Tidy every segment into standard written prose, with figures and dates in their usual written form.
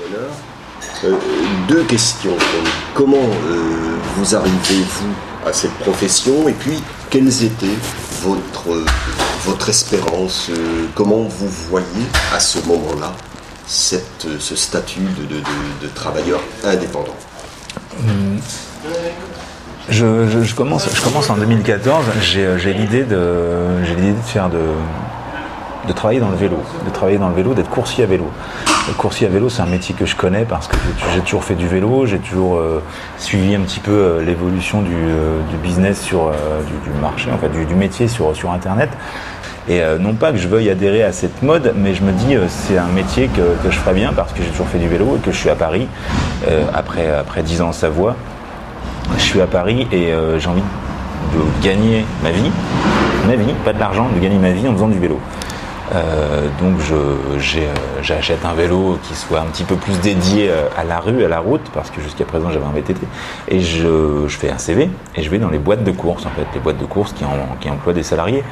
auto-entrepreneur. Deux questions. Comment vous arrivez-vous à cette profession et puis quelles étaient votre espérance, comment vous voyez à ce moment-là ce statut de travailleur indépendant? Je commence en 2014. J'ai l'idée de travailler dans le vélo, d'être coursier à vélo. Le coursier à vélo, c'est un métier que je connais parce que j'ai toujours fait du vélo, j'ai toujours suivi un petit peu l'évolution du business du marché, en fait, du métier sur Internet. Et non pas que je veuille adhérer à cette mode, mais je me dis c'est un métier que je ferais bien parce que j'ai toujours fait du vélo et que je suis à Paris après 10 ans en Savoie. Je suis à Paris et j'ai envie de gagner ma vie, pas de l'argent, de gagner ma vie en faisant du vélo. Donc j'achète un vélo qui soit un petit peu plus dédié à la rue, à la route, parce que jusqu'à présent j'avais un VTT. Et je fais un CV et je vais dans les boîtes de course, en fait, les boîtes de course qui emploient des salariés.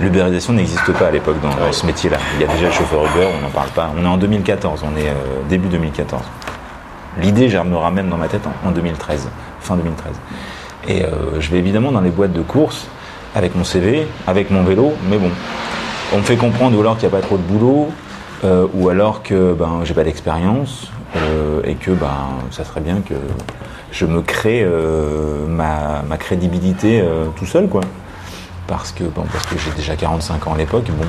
L'ubérisation n'existe pas à l'époque dans ce métier-là. Il y a déjà le chauffeur Uber, on n'en parle pas. On est en 2014, on est début 2014. L'idée, je me ramène dans ma tête en 2013, fin 2013. Et je vais évidemment dans les boîtes de course avec mon CV, avec mon vélo, mais bon, on me fait comprendre ou alors qu'il n'y a pas trop de boulot, ou alors que j'ai pas d'expérience, et que ça serait bien que je me crée ma crédibilité tout seul, quoi. Parce que j'ai déjà 45 ans à l'époque, bon,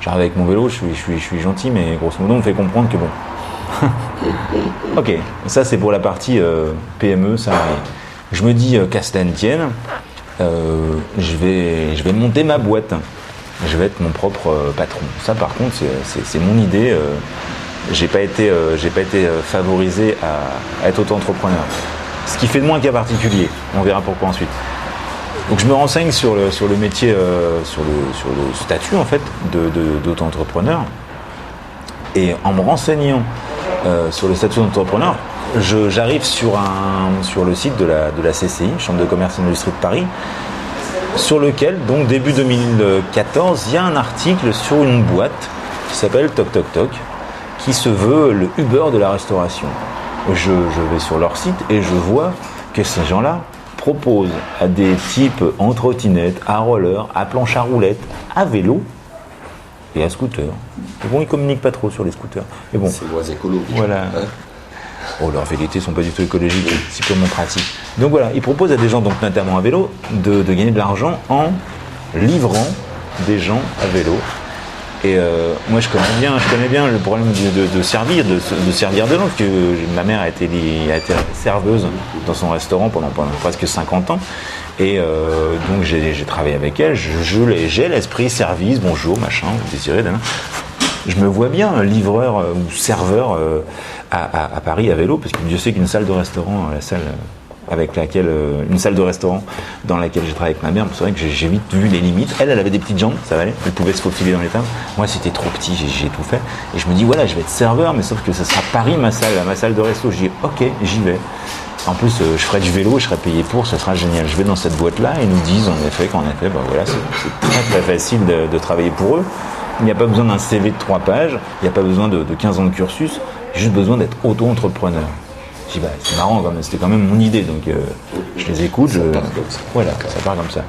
j'arrive avec mon vélo, je suis gentil, mais grosso modo on me fait comprendre que bon. Ok, ça c'est pour la partie PME, salarié. Je me dis qu'à cela ne tienne, je vais monter ma boîte. Je vais être mon propre patron. Ça par contre c'est mon idée. J'ai pas été favorisé à être auto-entrepreneur. Ce qui fait de moi un cas particulier. On verra pourquoi ensuite. Donc je me renseigne sur le métier, sur le statut en fait d'auto-entrepreneur. Et en me renseignant sur le statut d'entrepreneur, j'arrive sur le site de la CCI, Chambre de commerce et d'industrie de Paris, sur lequel, donc début 2014, il y a un article sur une boîte qui s'appelle Toc Toc Toc, qui se veut le Uber de la restauration. Je vais sur leur site et je vois que ces gens-là proposent à des types en trottinette, à roller, à planche à roulettes, à vélo et à scooter. Bon, ils communiquent pas trop sur les scooters. Mais bon, c'est moins écologique. Voilà. Oh, leurs velléités sont pas du tout écologiques, c'est purement pratique. Donc voilà, ils proposent à des gens, donc notamment à vélo, de gagner de l'argent en livrant des gens à vélo. Et moi je connais bien le problème de servir de gens, parce que ma mère a été serveuse dans son restaurant pendant presque 50 ans. Et donc j'ai travaillé avec elle, j'ai l'esprit service, bonjour, machin, vous désirez, je me vois bien livreur ou serveur à Paris à vélo, parce que Dieu sait qu'une salle de restaurant, une salle de restaurant dans laquelle j'ai travaillé avec ma mère, c'est vrai que j'ai vite vu les limites. Elle avait des petites jambes, ça allait, elle pouvait se faufiler dans les tables. Moi c'était trop petit, j'ai tout fait. Et je me dis voilà, je vais être serveur, mais sauf que ça sera Paris ma salle de resto. Je dis ok, j'y vais. En plus, je ferai du vélo, je serai payé pour, ça sera génial. Je vais dans cette boîte-là et ils nous disent en effet voilà, c'est très très facile de travailler pour eux. Il n'y a pas besoin d'un CV de 3 pages, il n'y a pas besoin de 15 ans de cursus, juste besoin d'être auto-entrepreneur. Je dis c'est marrant quand même, c'était quand même mon idée, donc je les écoute. Ça part comme ça.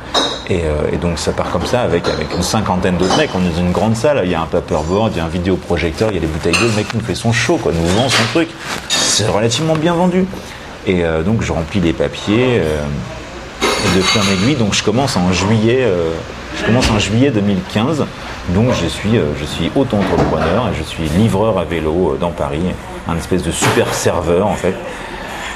Et donc ça part comme ça avec une cinquantaine d'autres mecs. On est dans une grande salle, il y a un paperboard, il y a un vidéoprojecteur, il y a des bouteilles d'eau, le mec nous fait son show, quoi, nous vend son truc. C'est relativement bien vendu. Et donc je remplis les papiers et de fil en aiguille, donc je commence en juillet 2015. Donc je suis auto-entrepreneur et je suis livreur à vélo dans Paris, un espèce de super serveur en fait.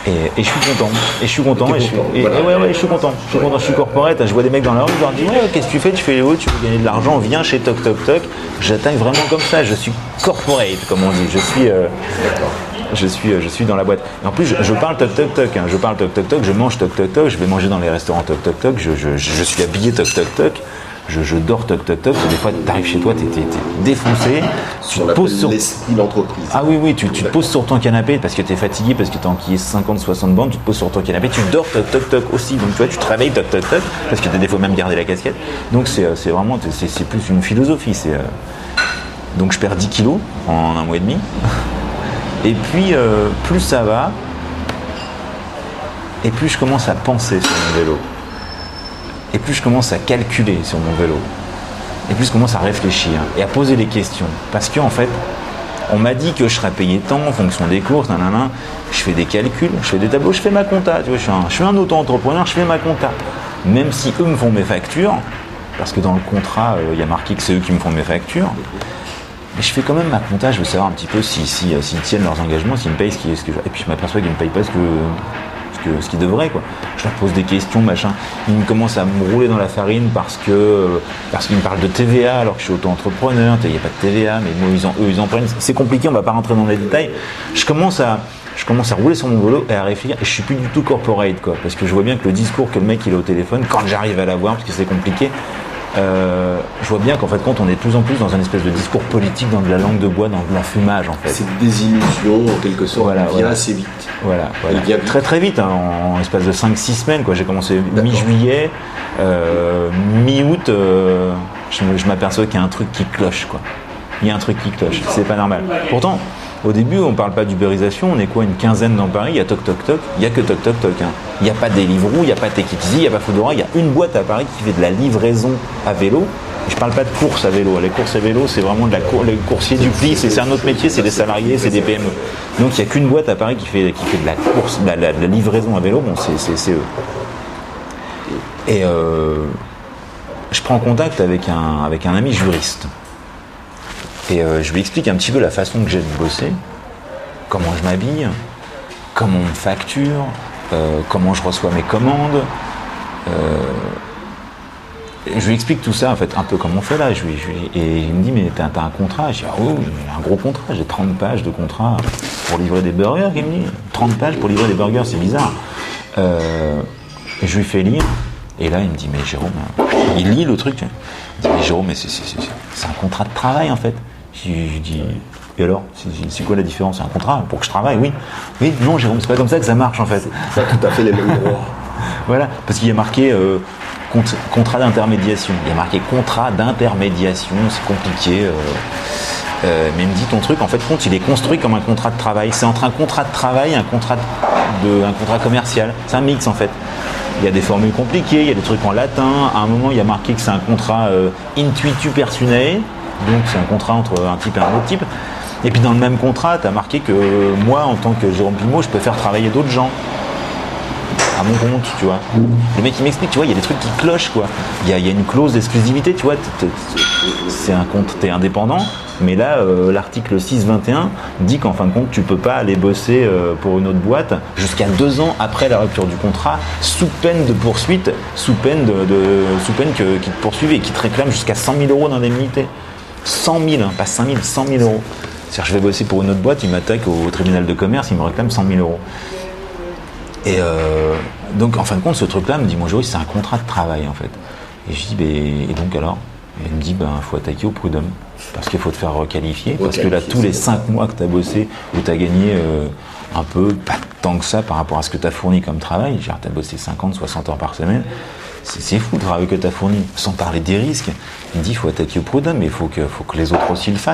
Et je suis content. Je suis content. Je suis corporate. Je vois des mecs dans la rue, je leur dis qu'est-ce que tu fais? Tu fais les hauts, tu veux gagner de l'argent, viens chez Toc Toc Toc. J'attaque vraiment comme ça. Je suis corporate, comme on dit. Je suis dans la boîte. Et en plus, je parle Toc Toc Toc. Je parle Toc Toc Toc. Je mange Toc Toc Toc. Je vais manger dans les restaurants Toc Toc Toc. Je suis habillé Toc Toc Toc. Je dors Toc Toc Toc. Des fois, tu arrives chez toi, t'es défoncé. Tu te poses sur l'esprit d'entreprise. Ah oui, tu te poses sur ton canapé parce que tu es fatigué, parce que tu as enquillé 50-60 bandes. Tu te poses sur ton canapé, tu dors Toc Toc Toc aussi. Donc tu vois, tu travailles Toc Toc Toc parce que tu as des fois même gardé la casquette. Donc c'est vraiment, c'est plus une philosophie. Donc je perds 10 kilos en un mois et demi. Et puis, plus ça va, et plus je commence à penser sur mon vélo. Et plus je commence à calculer sur mon vélo. Et plus je commence à réfléchir et à poser des questions. Parce qu'en fait, on m'a dit que je serais payé tant en fonction des courses, nanana. Je fais des calculs, je fais des tableaux, je fais ma compta. Tu vois, je suis un auto-entrepreneur, je fais ma compta. Même si eux me font mes factures, parce que dans le contrat, il y a marqué que c'est eux qui me font mes factures. Mais je fais quand même ma compta, je veux savoir un petit peu s'ils tiennent leurs engagements, s'ils me payent ce que je... Et puis je m'aperçois qu'ils ne me payent pas ce qu'ils devraient, quoi. Je leur pose des questions, machin. Ils commencent à me rouler dans la farine parce qu'ils me parlent de TVA alors que je suis auto-entrepreneur. Il n'y a pas de TVA, mais bon, ils en prennent. C'est compliqué, on ne va pas rentrer dans les détails. Je commence à rouler sur mon vélo et à réfléchir. Et je suis plus du tout corporate, quoi. Parce que je vois bien que le discours que le mec il a au téléphone, quand j'arrive à l'avoir, parce que c'est compliqué, je vois bien qu'en fait, quand on est de plus en plus dans un espèce de discours politique, dans de la langue de bois, dans de l'enfumage, en fait. Cette désillusion, en quelque sorte, vient assez vite. Voilà. Elle vient vite. Très très vite, hein, en espace de 5-6 semaines, quoi. J'ai commencé mi-juillet, mi-août, je m'aperçois qu'il y a un truc qui cloche, quoi. Il y a un truc qui cloche, c'est pas normal. Pourtant, au début, on parle pas d'ubérisation, on est quoi, une quinzaine dans Paris, il y a Toc Toc Toc, il y a que Toc Toc Toc. Hein. Il n'y a pas Deliveroo, il n'y a pas Take It Easy, il n'y a pas Foodora, il y a une boîte à Paris qui fait de la livraison à vélo. Je parle pas de course à vélo. Les courses à vélo, c'est vraiment les coursiers du pli, c'est un autre métier, c'est des salariés, c'est des PME. Donc il n'y a qu'une boîte à Paris qui fait de la course, de la livraison à vélo, bon, c'est eux. Et je prends contact avec un ami juriste. Et je lui explique un petit peu la façon que j'ai de bosser, comment je m'habille, comment on me facture, comment je reçois mes commandes. Je lui explique tout ça, en fait, un peu comme on fait là. Et il me dit, mais t'as un contrat? Je dis, ah oui, j'ai un gros contrat, j'ai 30 pages de contrat pour livrer des burgers. Il me dit, 30 pages pour livrer des burgers, c'est bizarre. Et je lui fais lire. Et là, il me dit, mais Jérôme, il lit le truc. Il me dit, mais Jérôme, mais c'est un contrat de travail, en fait. Je dis, et alors, c'est quoi la différence? C'est un contrat pour que je travaille? Oui. Oui, non, Jérôme, c'est pas comme ça que ça marche, en fait. C'est pas tout à fait les mêmes droits. Voilà, parce qu'il y a marqué contrat d'intermédiation. Il y a marqué contrat d'intermédiation, c'est compliqué. Mais il me dit, ton truc, en fait, compte, il est construit comme un contrat de travail. C'est entre un contrat de travail et un contrat commercial. C'est un mix, en fait. Il y a des formules compliquées, il y a des trucs en latin. À un moment, il y a marqué que c'est un contrat intuitu personae. Donc c'est un contrat entre un type et un autre type. Et puis dans le même contrat, tu as marqué que moi, en tant que Jérôme Pimeau, je peux faire travailler d'autres gens à mon compte, tu vois. Le mec il m'explique, tu vois, il y a des trucs qui clochent, quoi. Il y a une clause d'exclusivité, tu vois. C'est un compte, t'es indépendant. Mais là, l'article 6.21 dit qu'en fin de compte, tu peux pas aller bosser pour une autre boîte jusqu'à 2 ans après la rupture du contrat, sous peine de poursuite, sous peine qu'ils te poursuivent et qui te réclament jusqu'à 100 000 euros d'indemnité. 100 000, hein, pas 5 000, 100 000 euros. C'est-à-dire, je vais bosser pour une autre boîte, ils m'attaquent au tribunal de commerce, ils me réclament 100 000 euros. Et donc, en fin de compte, ce truc-là me dit, moi, Joris, c'est un contrat de travail, en fait. Et je dis, et donc alors? Et il me dit, il faut attaquer au prud'homme. Parce qu'il faut te faire requalifier. Parce que là, tous les 5 mois que tu as bossé, où tu as gagné un peu, pas tant que ça par rapport à ce que tu as fourni comme travail, genre tu as bossé 50, 60 heures par semaine, c'est fou le travail que tu as fourni, sans parler des risques. Il me dit, il faut attaquer au prud'homme, mais il faut que les autres aussi le fassent.